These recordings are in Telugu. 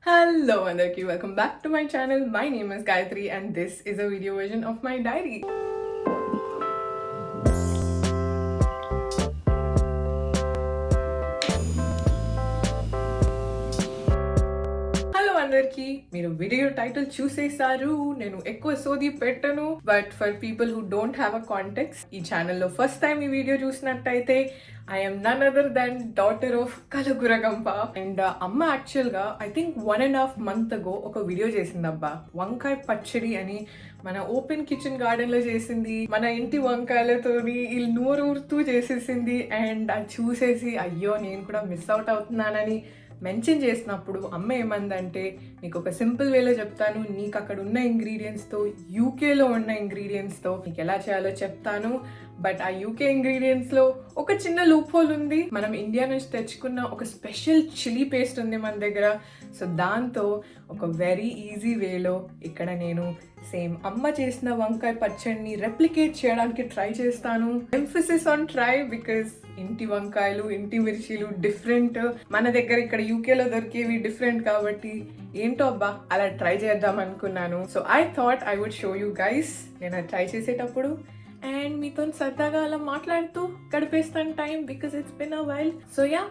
Hello Andarki, welcome back to my channel. My name is Gayathri and this is a video version of my diary. Hello అందరికి, మీరు వీడియో టైటిల్ చూసేసారు. నేను ఎక్కువ సోది పెట్టను, but for people who don't have a context, ఈ ఛానల్లో ఫస్ట్ టైం ఈ వీడియో చూసినట్టయితే I am none other than daughter of Kalaguragampa. And అమ్మ యాక్చువల్గా ఐ థింక్ 1.5 months ago ఒక వీడియో చేసిందబ్బా, వంకాయ పచ్చడి అని. మన ఓపెన్ కిచెన్ గార్డెన్ లో చేసింది, మన ఇంటి వంకాయలతోని వీళ్ళు నూరూరుతూ చేసేసింది. అండ్ అది చూసేసి అయ్యో నేను కూడా మిస్ అవుట్ అవుతున్నానని మెన్షన్ చేసినప్పుడు అమ్మ ఏమందంటే, నీకు ఒక సింపుల్ వేలో చెప్తాను, నీకు అక్కడ ఉన్న ఇంగ్రీడియంట్స్తో, యూకేలో ఉన్న ఇంగ్రీడియంట్స్తో నీకు ఎలా చేయాలో చెప్తాను. బట్ ఆ యూకే ఇంగ్రీడియంట్స్లో ఒక చిన్న లూప్ హోల్ ఉంది. మనం ఇండియా నుంచి తెచ్చుకున్న ఒక స్పెషల్ చిల్లీ పేస్ట్ ఉంది మన దగ్గర. సో దాంతో ఒక వెరీ ఈజీ వేలో ఇక్కడ నేను సేమ్ అమ్మ చేసిన వంకాయ పచ్చడిని రెప్లికేట్ చేయడానికి ట్రై చేస్తాను. ఎంఫసిస్ ఆన్ ట్రై, బికాస్ ఇంటి వంకాయలు ఇంటి మిర్చీలు డిఫరెంట్, మన దగ్గర ఇక్కడ యూకేలో దొరికేవి డిఫరెంట్. కాబట్టి ఏంటో అబ్బా అలా ట్రై చేద్దాం అనుకున్నాను. So I thought I would show you guys నేను అది ట్రై చేసేటప్పుడు, అండ్ మీతో సరదాగా అలా మాట్లాడుతూ గడిపేస్తాను time, because it's been a while. So yeah,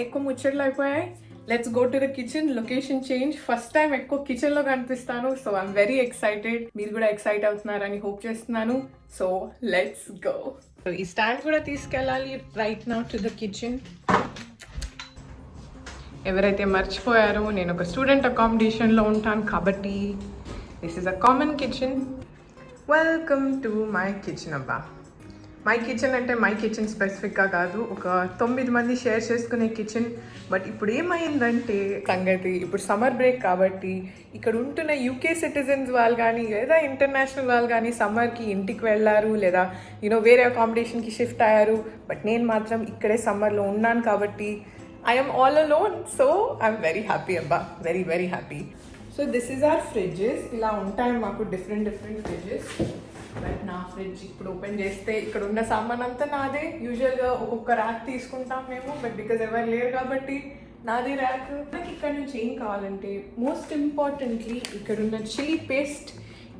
ఎక్కువ ముచ్చట్లు అయిపోయాయి. Let's go to the kitchen. Location change, first time ఎక్కువ కిచెన్ లో కనిపిస్తాను. So I'm very excited. మీరు కూడా ఎక్సైట్ అవుతున్నారని హోప్ చేస్తున్నాను. So let's go. సో ఈ స్టాండ్ కూడా తీసుకెళ్ళాలి right now to the kitchen. ఎవరైతే మర్చిపోయారో, నేను ఒక స్టూడెంట్ అకామిడేషన్లో ఉంటాను కాబట్టి this is a common kitchen. Welcome to my kitchen అబ్బా. మై కిచెన్ అంటే మై కిచెన్ స్పెసిఫిక్గా కాదు, ఒక 9 మంది షేర్ చేసుకునే కిచెన్. బట్ ఇప్పుడు ఏమైందంటే సంగతి, ఇప్పుడు సమ్మర్ బ్రేక్ కాబట్టి ఇక్కడ ఉంటున్న యూకే సిటిజన్స్ వాళ్ళు కానీ లేదా ఇంటర్నేషనల్ వాళ్ళు కానీ సమ్మర్కి ఇంటికి వెళ్ళారు, లేదా వేరే అకామిడేషన్కి షిఫ్ట్ అయ్యారు. బట్ నేను మాత్రం ఇక్కడే సమ్మర్లో ఉన్నాను కాబట్టి I'm all alone. So I'm very happy అబ్బా, very very happy. So this is our fridges. ఇలా ఉంటాయి మాకు డిఫరెంట్ ఫ్రిడ్జెస్. బట్ నా ఫ్రిడ్జ్ ఇప్పుడు ఓపెన్ చేస్తే ఇక్కడ ఉన్న సామాన్ అంతా నాదే. యూజువల్గా ఒక్కొక్క ర్యాక్ తీసుకుంటాం మేము, బట్ బికాజ్ ఎవరు లేరు కాబట్టి నాదే ర్యాక్. నాకు ఇక్కడ నుంచి ఏం కావాలంటే, మోస్ట్ ఇంపార్టెంట్లీ ఇక్కడ ఉన్న చిల్లీ పేస్ట్.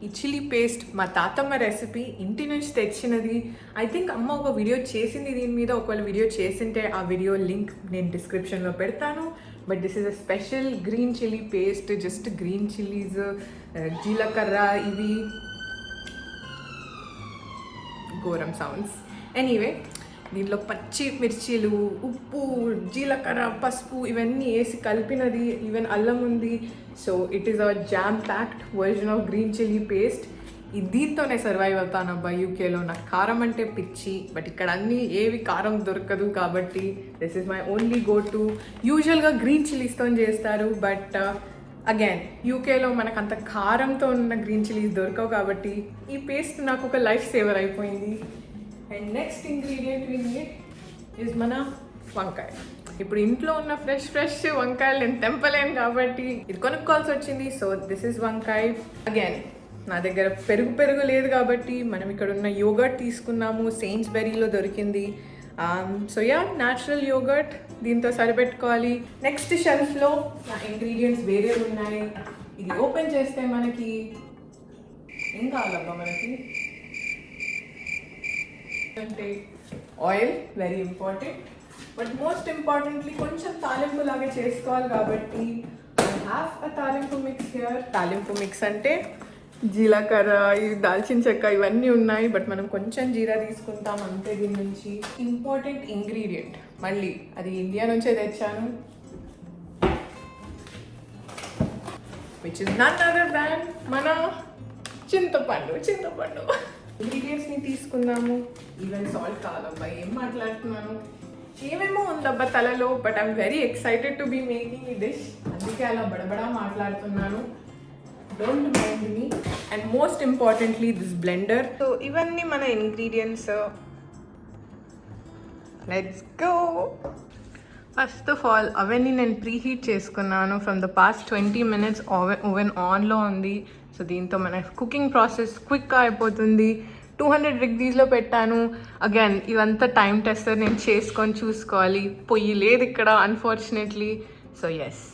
ఈ చిల్లీ పేస్ట్ మా తాతమ్మ రెసిపీ, ఇంటి నుంచి తెచ్చినది. ఐ థింక్ అమ్మ ఒక వీడియో చేసింది దీని మీద. ఒకవేళ వీడియో చేసింటే ఆ వీడియో లింక్ నేను డిస్క్రిప్షన్లో పెడతాను. But this is a special green chilli paste. Just green chillies, జీలకర్ర, ఇవి ఘోరం సౌండ్స్. ఎనీవే, దీంట్లో పచ్చి మిర్చీలు, ఉప్పు, జీలకర్ర, పసుపు ఇవన్నీ వేసి కలిపినది. ఈవెన్ అల్లం ఉంది. So it is a jam packed version of green chilli paste. దీంతోనే సర్వైవ్ అవుతాను అబ్బా యూకేలో. నాకు కారం అంటే పిచ్చి, బట్ ఇక్కడ అన్నీ ఏవి కారం దొరకదు కాబట్టి this is my only go to. యూజువల్గా గ్రీన్ చిల్లీస్తో చేస్తారు, బట్ అగైన్ యూకేలో మనకు అంత కారంతో ఉన్న గ్రీన్ చిల్లీస్ దొరకవు కాబట్టి ఈ పేస్ట్ నాకు ఒక లైఫ్ సేవర్ అయిపోయింది. And next ingredient we need is మన వంకాయ. ఇప్పుడు ఇంట్లో ఉన్న ఫ్రెష్ వంకాయలు నేను తెంపలేను కాబట్టి ఇది కొనుక్కోవాల్సి వచ్చింది. సో దిస్ ఇస్ వంకాయ. అగైన్ నా దగ్గర పెరుగు లేదు కాబట్టి మనం ఇక్కడ ఉన్న యోగర్ట్ తీసుకున్నాము, సెయిన్స్బెరీలో దొరికింది. సో యా, న్యాచురల్ యోగర్ట్, దీంతో సరిపెట్టుకోవాలి. నెక్స్ట్ షెల్ఫ్లో నా ఇంగ్రీడియంట్స్ వేరే ఉన్నాయి. ఇది ఓపెన్ చేస్తే మనకి ఏం కావాలబ్బా, మనకి అంటే oil very important. But most importantly కొంచెం తాలింపు లాగా చేసుకోవాలి కాబట్టి ఐ హ్యావ్ అ తాలింపు మిక్స్ హియర్. తాలింపు మిక్స్ అంటే జీలకర్ర, దాల్చిన చెక్క ఇవన్నీ ఉన్నాయి. బట్ మనం కొంచెం జీరా తీసుకుంటాం అంతే దీని నుంచి. ఇంపార్టెంట్ ఇంగ్రీడియంట్, మళ్ళీ అది ఇండియా నుంచే తెచ్చాను, which is none other than మన చింతపండు. ఇంగ్రీడియంట్స్ని తీసుకుందాము. ఈవెన్ సాల్ట్ కావాలబ్బా, ఏం మాట్లాడుతున్నాను, ఏమేమో ఉందబ్బా తలలో. But I'm very excited to be making ఈ డిష్, అందుకే అలా బడబడా మాట్లాడుతున్నాను. Don't mind me. And most importantly this blender. So ఇవన్నీ మన ingredients. Let's go. First of all అవన్నీ నేను ప్రీహీట్ చేసుకున్నాను. From the past 20 minutes oven ఆన్లో ఉంది. సో దీంతో మన కుకింగ్ ప్రాసెస్ క్విక్గా అయిపోతుంది. 200 degreesలో పెట్టాను. అగైన్ ఇవంతా టైం టెస్టర్, నేను చేసుకొని చూసుకోవాలి. పొయ్యి లేదు ఇక్కడ unfortunately. So yes,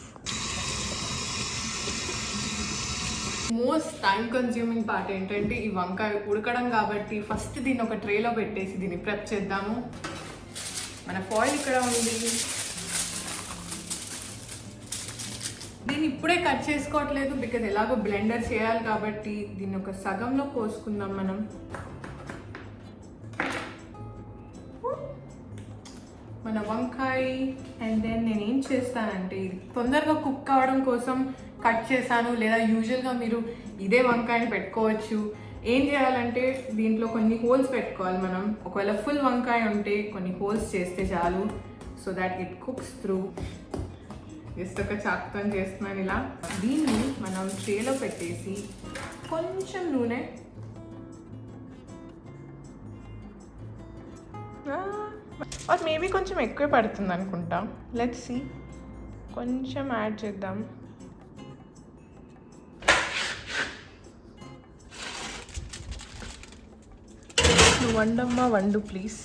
most time consuming part ఏంటంటే ఈ వంకాయ ఉడకడం కాబట్టి ఫస్ట్ దీన్ని ఒక ట్రేలో పెట్టేసి దీన్ని ప్రెప్ చేద్దాము. మన ఫాయిల్ ఇక్కడ ఉంది. దీన్ని ఇప్పుడే కట్ చేసుకోవట్లేదు బికాజ్ ఎలాగో బ్లెండర్ చేయాలి కాబట్టి దీన్ని ఒక సగంలో కోసుకుందాం మనం. మన వంకాయ అండ్ దెన్ నేను ఏం చేస్తానంటే ఇది తొందరగా కుక్ అవ్వడం కోసం కట్ చేశాను. లేదా యూజువల్గా మీరు ఇదే వంకాయని పెట్టుకోవచ్చు. ఏం చేయాలంటే దీంట్లో కొన్ని హోల్స్ పెట్టుకోవాలి మనం. ఒకవేళ ఫుల్ వంకాయ ఉంటే కొన్ని హోల్స్ చేస్తే చాలు, so that it cooks through. Just ఒక చాకుతో చేస్తున్నాను ఇలా. దీన్ని మనం ట్రేలో పెట్టేసి కొంచెం నూనె, అది మేబీ కొంచెం ఎక్కువ పడుతుంది అనుకుంటా. లెట్స్ సీ, కొంచెం యాడ్ చేద్దాం. వండమ్మా వండు please.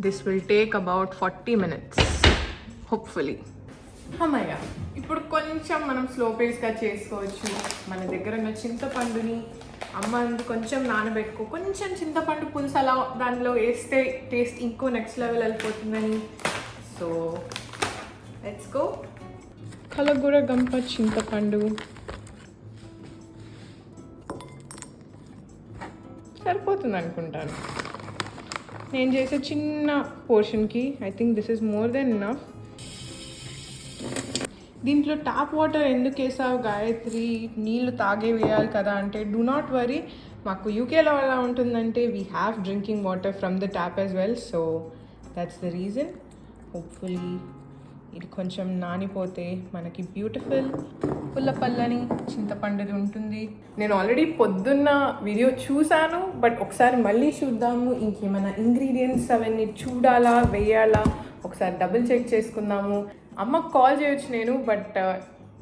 This will take about 40 minutes hopefully. అమ్మయ్య, ఇప్పుడు కొంచెం మనం స్లో పేస్గా చేసుకోవచ్చు. మన దగ్గర ఉన్న చింతపండుని అమ్మ కొంచెం నానబెట్టుకో, కొంచెం చింతపండు పులుసు అలా దానిలో వేస్తే టేస్ట్ ఇంకో నెక్స్ట్ లెవెల్ వెళ్ళిపోతుందని. So let's go. కలగూరగంప చింతపండు సరిపోతుంది అనుకుంటాను నేను చేసే చిన్న పోర్షన్కి. I think this is more than enough. దీంట్లో ట్యాప్ వాటర్ ఎందుకు వేసావు గాయత్రి, నీళ్ళు తాగే వేయాలి కదా అంటే, డూ నాట్ వరీ, మాకు యూకేలో ఎలా ఉంటుందంటే we have drinking water from the tap as well. So that's the reason. Hopefully ఇది కొంచెం నానిపోతే మనకి బ్యూటిఫుల్ పుల్లపల్లని చింతపండుది ఉంటుంది. నేను ఆల్రెడీ పొద్దున్న వీడియో చూశాను, బట్ ఒకసారి మళ్ళీ చూద్దాము. ఇంకేమైనా ఇంగ్రీడియంట్స్ అవన్నీ చూడాలా వేయాలా ఒకసారి డబుల్ చెక్ చేసుకుందాము. అమ్మకు కాల్ చేయొచ్చు నేను, బట్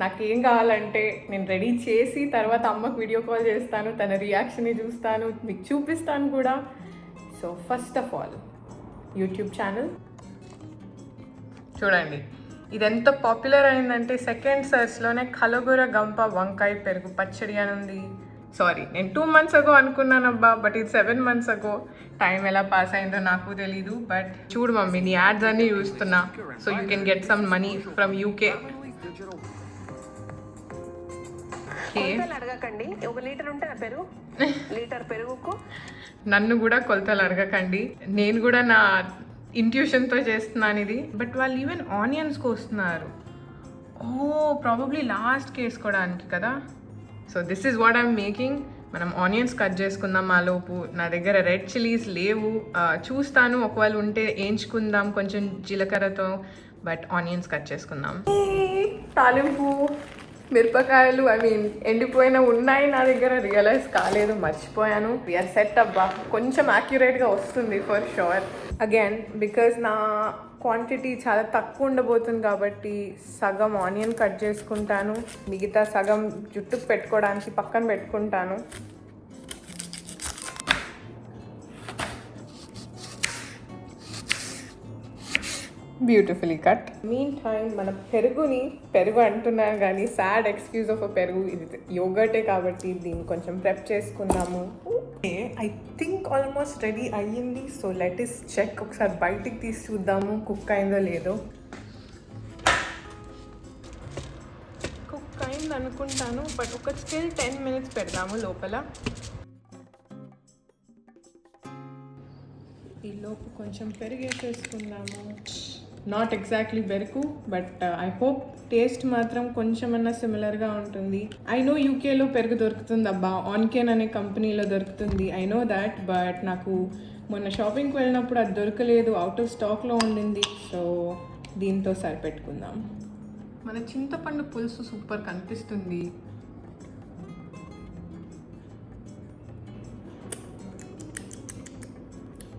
నాకేం కావాలంటే నేను రెడీ చేసి తర్వాత అమ్మకు వీడియో కాల్ చేస్తాను, తన రియాక్షన్ని చూస్తాను, మీకు చూపిస్తాను కూడా. So first of all YouTube channel చూడండి. ఇది ఎంత పాపులర్ అయిందంటే సెకండ్ సర్చ్లోనే కలగూరగంప వంకాయ పెరుగు పచ్చడి అని ఉంది. సారీ, నేను 2 months ago అనుకున్నానబ్బా, బట్ ఇది 7 months ago. టైం ఎలా పాస్ అయిందో నాకు తెలీదు. బట్ చూడు మమ్మీ, నీ యాడ్స్ అన్నీ చూస్తున్నా. So you can get some money from UK. అడగకండి, 1 లీటర్ ఉంటే పెరుగు, లీటర్ పెరుగుకు నన్ను కూడా కొలతలు అడగకండి. నేను కూడా నా ఇంట్యూషన్తో చేస్తున్నాను ఇది. బట్ వాళ్ళు ఈవెన్ ఆనియన్స్ కోస్తున్నారు. ప్రాబబ్లీ లాస్ట్కి వేసుకోవడానికి కదా. So this is what I'm making. మనం ఆనియన్స్ కట్ చేసుకుందాం. ఆ లోపు నా దగ్గర రెడ్ చిల్లీస్ లేవు, చూస్తాను ఒకవేళ ఉంటే వేయించుకుందాం కొంచెం జీలకర్రతో. బట్ ఆనియన్స్ కట్ చేసుకుందాం. తాలింపు మిరపకాయలు ఎండిపోయిన ఉన్నాయి నా దగ్గర, రియలైజ్ కాలేదు, మర్చిపోయాను. వీఆర్ సెట్ అబ్బా, కొంచెం యాక్యురేట్గా వస్తుంది ఫర్ షూర్. అగైన్ బికాజ్ నా క్వాంటిటీ చాలా తక్కువ ఉండబోతుంది కాబట్టి సగం ఆనియన్ కట్ చేసుకుంటాను, మిగతా సగం జుట్టుకు పెట్టుకోవడానికి పక్కన పెట్టుకుంటాను. Beautifully cut. మీన్ టైం మన పెరుగు అంటున్నాను కానీ సాడ్ ఎక్స్క్యూజ్ ఆఫ్ అ పెరుగు, ఇది యోగర్టే కాబట్టి దీన్ని కొంచెం ప్రెప్ చేసుకుందాము. ఐ థింక్ ఆల్మోస్ట్ రెడీ అయ్యింది. So let us check. ఒకసారి బయటికి తీసి చూద్దాము కుక్ అయిందో లేదో. కుక్ అయింది అనుకుంటాను, బట్ ఒక స్టిల్ 10 minutes పెడదాము లోపల. ఈ లోపు కొంచెం పెరిగేసేసుకుందాము. నాట్ ఎగ్జాక్ట్లీ పెరుగు, బట్ ఐ హోప్ టేస్ట్ మాత్రం కొంచెమన్నా సిమిలర్గా ఉంటుంది. ఐ నో యూకేలో పెరుగు దొరుకుతుంది అబ్బా, ఆన్కేన్ అనే కంపెనీలో దొరుకుతుంది, ఐ నో దాట్. బట్ నాకు మొన్న షాపింగ్కి వెళ్ళినప్పుడు అది దొరకలేదు, అవుట్ ఆఫ్ స్టాక్లో ఉండింది. సో దీంతో సరిపెట్టుకుందాం. మన చింతపండు పులుసు సూపర్ కనిపిస్తుంది.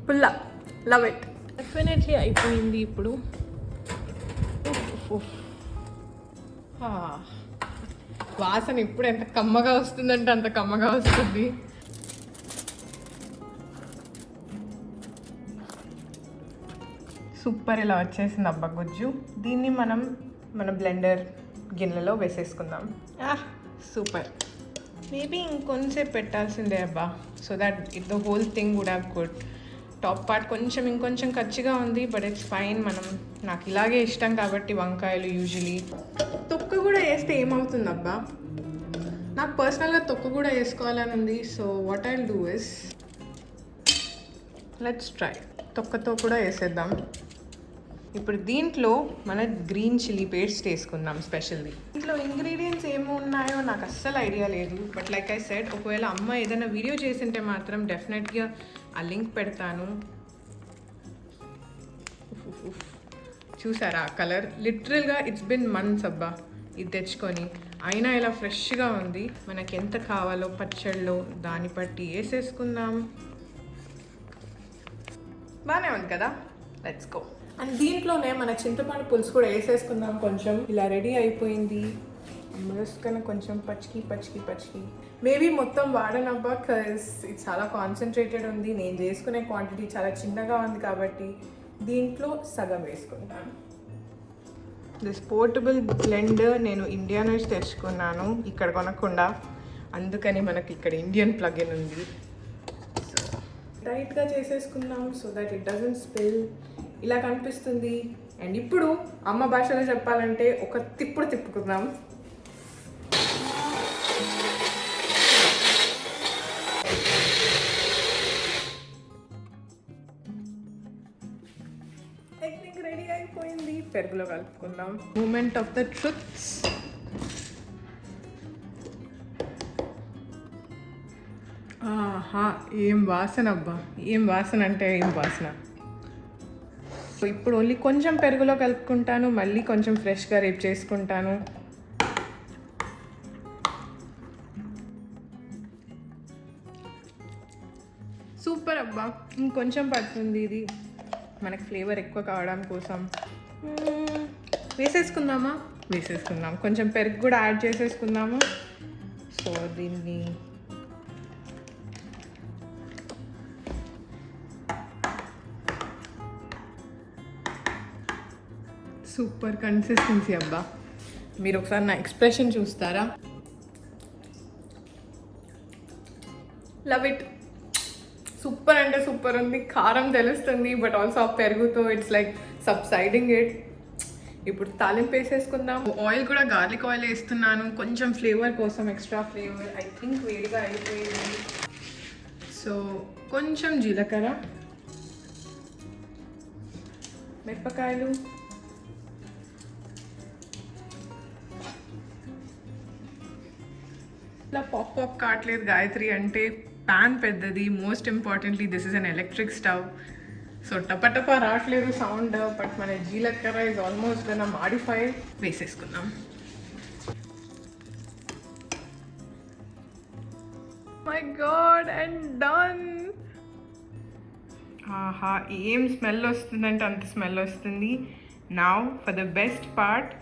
పుల్ల లవ్ ఇట్. డెఫినెట్లీ అయిపోయింది ఇప్పుడు. వాసన ఇప్పుడు ఎంత కమ్మగా వస్తుందంటే అంత కమ్మగా వస్తుంది. సూపర్, ఇలా వచ్చేసింది అబ్బా గుజ్జు. దీన్ని మనం మన బ్లెండర్ గిన్నెలో వేసేసుకుందాం. సూపర్. మేబీ ఇంకొంచెంసేపు పెట్టాల్సిందే అబ్బా, so that the whole thing would have good. Top part కొంచెం ఇంకొంచెం కచ్చిగా ఉంది, బట్ ఇట్స్ ఫైన్. నాకు ఇలాగే ఇష్టం కాబట్టి వంకాయలు యూజువలీ. తొక్క కూడా వేస్తే ఏమవుతుందబ్బా? నాకు పర్సనల్గా తొక్క కూడా వేసుకోవాలని ఉంది. So what I'll do is, let's try. తొక్కతో కూడా వేసేద్దాం. ఇప్పుడు దీంట్లో మన గ్రీన్ చిల్లీ పేస్ట్ వేసుకుందాం స్పెషల్లీ. దీంట్లో ఇంగ్రీడియంట్స్ ఏమి ఉన్నాయో నాకు అస్సలు ఐడియా లేదు, బట్ లైక్ ఐ సెడ్, ఒకవేళ అమ్మ ఏదైనా వీడియో చేసింటే మాత్రం డెఫినెట్గా ఆ లింక్ పెడతాను. చూసారా ఆ కలర్? లిటరల్గా ఇట్స్ బిన్ మంత్స్ అబ్బా ఇది తెచ్చుకొని, అయినా ఇలా ఫ్రెష్గా ఉంది. మనకి ఎంత కావాలో పచ్చళ్ళలో దాన్ని బట్టి వేసేసుకుందాం. బాగానే ఉంది కదా, లెట్స్ గో. అండ్ దీంట్లోనే మన చింతపండు పులుసు కూడా వేసేసుకుందాం కొంచెం. ఇలా రెడీ అయిపోయింది. కన్నా కొంచెం పచ్చికి మేబీ మొత్తం వాడనబ్బా, బికాజ్ ఇది చాలా కాన్సన్ట్రేటెడ్ ఉంది. నేను చేసుకునే క్వాంటిటీ చాలా చిన్నగా ఉంది కాబట్టి దీంట్లో సగం వేసుకుంటాను. దిస్ పోర్టబుల్ బ్లెండర్ నేను ఇండియా నుంచి తెచ్చుకున్నాను, ఇక్కడ కొనకుండా. అందుకని మనకి ఇక్కడ ఇండియన్ ప్లగిన్ ఉంది. సో టైట్గా చేసేసుకుందాం so that it doesn't spill. ఇలా కనిపిస్తుంది. అండ్ ఇప్పుడు అమ్మ భాషలో చెప్పాలంటే ఒక తిప్పుడు తిప్పుకుందాం. టెక్నిక్ రెడీ అయిపోయింది. పెరుగులో కలుపుకుందాం. Moment of the truths. ఆహా, ఏం వాసన అబ్బా, ఏం వాసన అంటే ఏం వాసన. సో ఇప్పుడు ఓన్లీ కొంచెం పెరుగులో కలుపుకుంటాను, మళ్ళీ కొంచెం ఫ్రెష్గా రేపు చేసుకుంటాను. సూపర్ అబ్బా. ఇంకొంచెం పడుతుంది ఇది మనకి ఫ్లేవర్ ఎక్కువ కావడం కోసం. వేసేసుకుందామా? వేసేసుకుందాం. కొంచెం పెరుగు కూడా యాడ్ చేసేసుకుందాము. సో దీన్ని సూపర్ కన్సిస్టెన్సీ అబ్బా. మీరు ఒకసారి నా ఎక్స్ప్రెషన్ చూస్తారా? Love it. సూపర్ అంటే సూపర్ ఉంది. కారం తెలుస్తుంది, బట్ ఆల్సో ఆ పెరుగుతో ఇట్స్ లైక్ సబ్సైడింగ్ ఇట్. ఇప్పుడు తాలింపు వేసేసుకుందాం. ఆయిల్ కూడా గార్లిక్ ఆయిల్ వేస్తున్నాను కొంచెం ఫ్లేవర్ కోసం, ఎక్స్ట్రా ఫ్లేవర్. ఐ థింక్ వేడిగా అయిపోయింది. సో కొంచెం జీలకర్ర, మిరపకాయలు, ఇలా పాప్ కావట్లేదు గాయత్రి అంటే. ప్యాన్ పెద్దది, most importantly this is an electric stove. So టపటపా రావట్లేదు సౌండ్, బట్ మన జీలకర్ర ఇస్ ఆల్మోస్ట్ గోనా మాడిఫై. వేసేసుకుందాం. My god, and done. ఆహా, ఏం స్మెల్ వస్తుందంటే అంత స్మెల్ వస్తుంది. Now for the best part.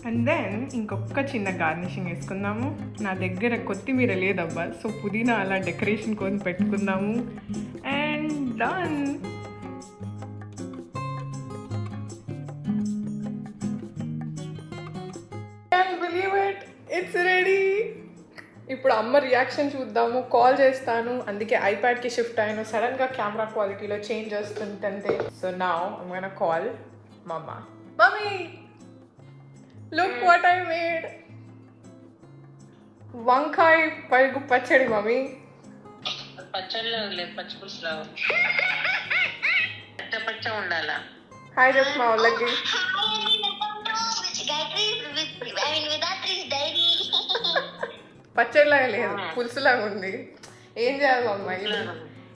And then ఇంకొక చిన్న గార్నిషింగ్ వేసుకుందాము. నా దగ్గర కొత్తిమీర లేదబ్బా, సో పుదీనా అలా డెకరేషన్ కోసం పెట్టుకుందాము. And done. Can believe it, it's ready. ఇప్పుడు అమ్మ రియాక్షన్ చూద్దాము. కాల్ చేస్తాను, అందుకే ఐప్యాడ్కి షిఫ్ట్ అయ్యాను. సడన్గా కెమెరా క్వాలిటీలో చేంజ్ వస్తుంటే. So now I'm gonna call mamma. Mummy, look what I made. Vankay Perugu Pachhadi, mommy. పచ్చళ్ళ లేదు, పచ్చి పులుసులో పచ్చ ఉండాలా. హాయ్ చెప్పు మా వాళ్ళకి. పచ్చడిలాగా లేదు, పులుసులాగా ఉంది. ఏం చేయాలి అమ్మాయి?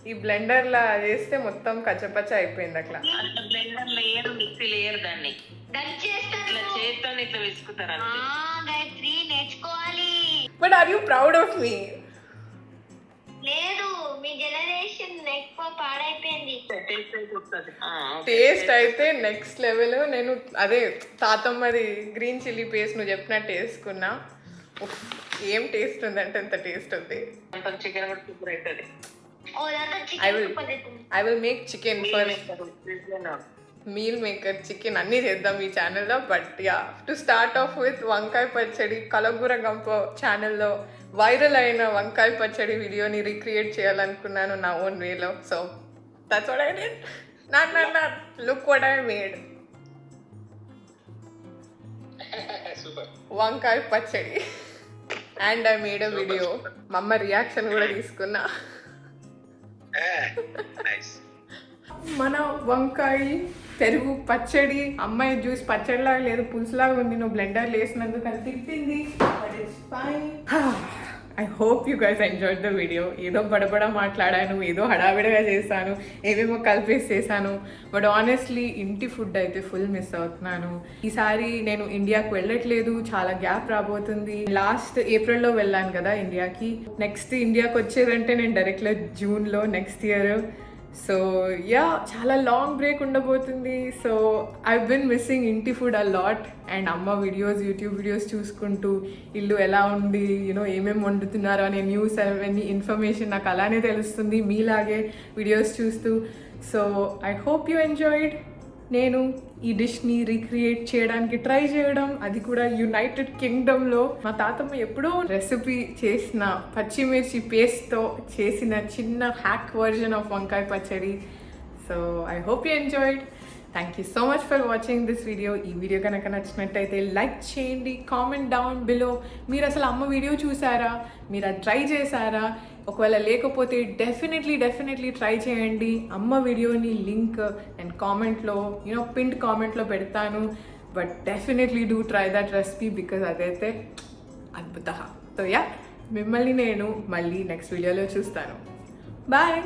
ఈ బ్లెండర్ లా చేస్తే మొత్తం కచ్చపచ్చ అయిపోయింది. అట్లా బ్లెండర్ లేయర్, మిక్సీ లేయర్, దాన్ని ఇట్లా చేత్తో ఇట్లా విసుకుతారు. గాయత్రి నేర్చుకోవాలి. But are you proud of me? లేదు, మీ జనరేషన్ ఎక్కువ పాడైపోయింది. టేస్ట్ అయితే నెక్స్ట్ లెవెల్. నేను అదే తాతమ్మది గ్రీన్ చిల్లీ పేస్ట్ నువ్వు చెప్పినట్టు వేసుకున్నా. ఏం టేస్ట్ ఉందంటే ఎంత టేస్ట్ ఉంది. చికెన్ కూడా సూపర్ అవుతుంది. I will make chicken first. Meal maker chicken అన్నీ చేద్దాం ఈ ఛానల్లో. But yeah, to start of with వంకాయ పచ్చడి, కలగూరగంప ఛానల్లో వైరల్ అయిన వంకాయ పచ్చడి వీడియోని రీక్రియేట్ చేయాలనుకున్నాను నా ఓన్ వేలో. So that's what I did. Not look what I made. వంకాయ పచ్చడి and I made a video. మా అమ్మ రియాక్షన్ కూడా తీసుకున్నా. మన వంకాయ పెరుగు పచ్చడి, అమ్మాయి జ్యూస్ పచ్చడిలాగా లేదు పులుసులాగా ఉంది, నువ్వు బ్లెండర్ వేసినందుకు అని తిట్టింది. I hope you guys enjoyed the video. ఏదో బడబడ మాట్లాడాను, ఏదో హడావిడిగా చేశాను, ఏవేమో కలిపేసి చేశాను. బట్ ఆనెస్ట్లీ ఇంటి ఫుడ్ అయితే ఫుల్ మిస్ అవుతున్నాను. ఈసారి నేను ఇండియాకి వెళ్ళట్లేదు, చాలా గ్యాప్ రాబోతుంది. లాస్ట్ ఏప్రిల్లో వెళ్ళాను కదా ఇండియాకి. నెక్స్ట్ ఇండియాకి వచ్చేదంటే నేను డైరెక్ట్గా జూన్లో నెక్స్ట్ ఇయర్. సో యా, చాలా లాంగ్ బ్రేక్ ఉండబోతుంది. సో ఐ బిన్ మిస్సింగ్ ఇంటి ఫుడ్ అ లాట్. అండ్ అమ్మ వీడియోస్, యూట్యూబ్ వీడియోస్ చూసుకుంటూ ఇల్లు ఎలా ఉంది, ఏమేమి వండుతున్నారో అనే న్యూస్, అవన్నీ ఇన్ఫర్మేషన్ నాకు అలానే తెలుస్తుంది మీలాగే వీడియోస్ చూస్తూ. So I hope you enjoyed. నేను ఈ డిష్ని రీక్రియేట్ చేయడానికి ట్రై చేయడం, అది కూడా యునైటెడ్ కింగ్డమ్లో. మా తాతమ్మ ఎప్పుడో రెసిపీ చేసిన పచ్చిమిర్చి పేస్ట్తో చేసిన చిన్న హ్యాక్ వర్జన్ ఆఫ్ వంకాయ పచ్చడి. So I hope you enjoyed. Thank you so much for watching this video. ఈ వీడియో కనుక నచ్చినట్టయితే లైక్ చేయండి, కామెంట్ డౌన్ బిలో. మీరు అసలు అమ్మ వీడియో చూసారా, మీరు అది ట్రై చేశారా? ఒకవేళ లేకపోతే డెఫినెట్లీ ట్రై చేయండి. అమ్మ వీడియోని లింక్ నేను కామెంట్లో, పిన్డ్ కామెంట్లో పెడతాను. But definitely do try that recipe because అదైతే అద్భుత. సో యా, మిమ్మల్ని నేను మళ్ళీ నెక్స్ట్ వీడియోలో చూస్తాను. బాయ్.